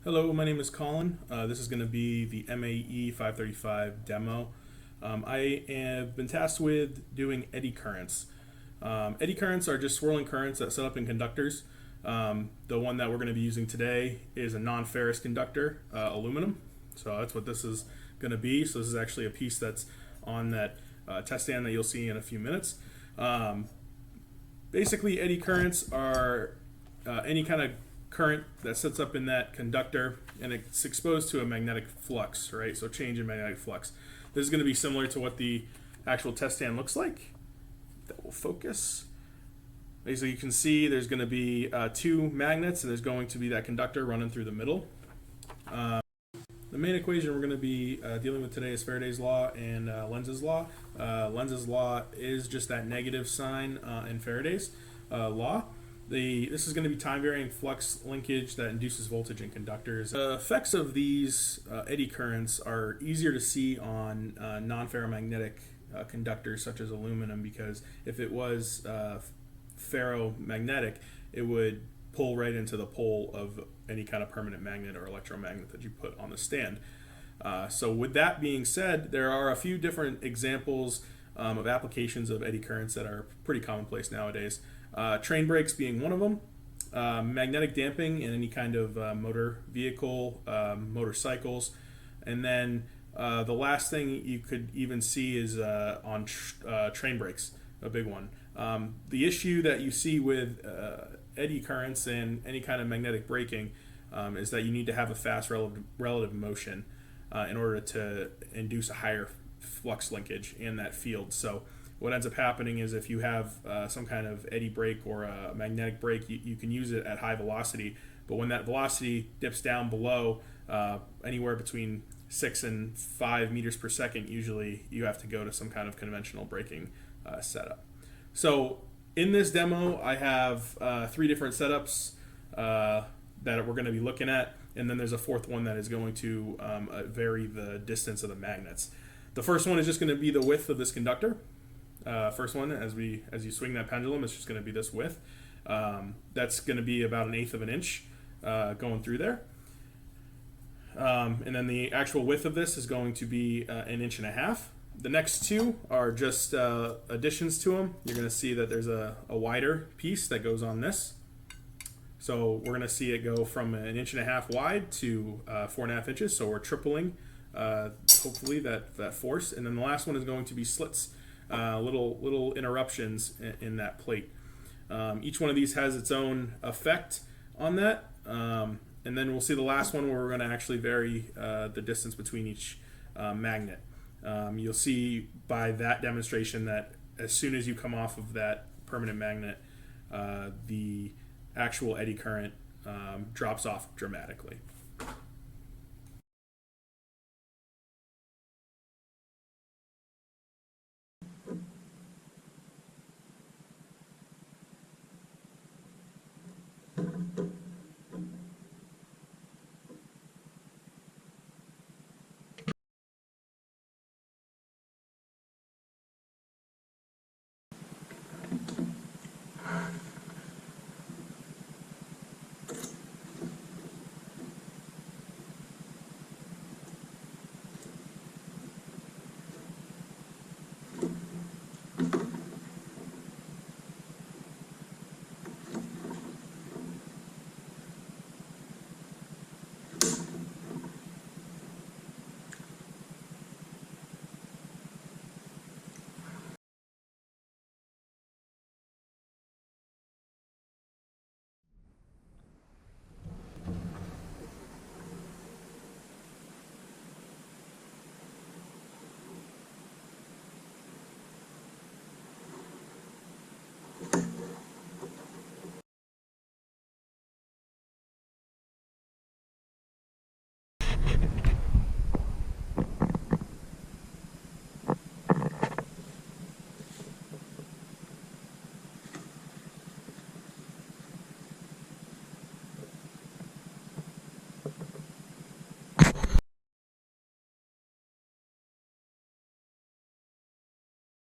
Hello, my name is Colin. This is going to be the MAE 535 demo. I have been tasked with doing eddy currents. Eddy currents are just swirling currents that set up in conductors. The one that we're going to be using today is a non-ferrous conductor, aluminum. So that's what this is going to be. So this is actually a piece that's on that test stand that you'll see in a few minutes. Basically, eddy currents are any kind of current that sets up in that conductor and it's exposed to a magnetic flux, right? So change in magnetic flux. This is going to be similar to what the actual test stand looks like. That will focus. Basically, you can see there's going to be two magnets and there's going to be that conductor running through the middle. The main equation we're going to be dealing with today is Faraday's law and Lenz's law. Lenz's law is just that negative sign in Faraday's law. This is going to be time-varying flux linkage that induces voltage in conductors. The effects of these eddy currents are easier to see on non-ferromagnetic conductors such as aluminum, because if it was ferromagnetic, it would pull right into the pole of any kind of permanent magnet or electromagnet that you put on the stand. So with that being said, there are a few different examples of applications of eddy currents that are pretty commonplace nowadays. Train brakes being one of them, magnetic damping in any kind of motor vehicle, motorcycles, and then the last thing you could even see is on train brakes, a big one. The issue that you see with eddy currents and any kind of magnetic braking is that you need to have a fast relative motion in order to induce a higher flux linkage in that field. So what ends up happening is if you have some kind of eddy brake or a magnetic brake, you can use it at high velocity, but when that velocity dips down below anywhere between 6 and 5 meters per second, usually you have to go to some kind of conventional braking setup. So in this demo, I have 3 different setups that we're going to be looking at, and then there's a fourth one that is going to vary the distance of the magnets. The first one is just going to be the width of this conductor. First one, as you swing that pendulum, it's just going to be this width. That's going to be about 1/8 of an inch going through there. And then the actual width of this is going to be 1.5 inches. The next two are just additions to them. You're going to see that there's a wider piece that goes on this. So we're going to see it go from 1.5 inches wide to 4.5 inches. So we're tripling, hopefully, that force. And then the last one is going to be slits. Little interruptions in that plate. Each one of these has its own effect on that, and then we'll see the last one where we're going to actually vary the distance between each magnet. You'll see by that demonstration that as soon as you come off of that permanent magnet, the actual eddy current drops off dramatically.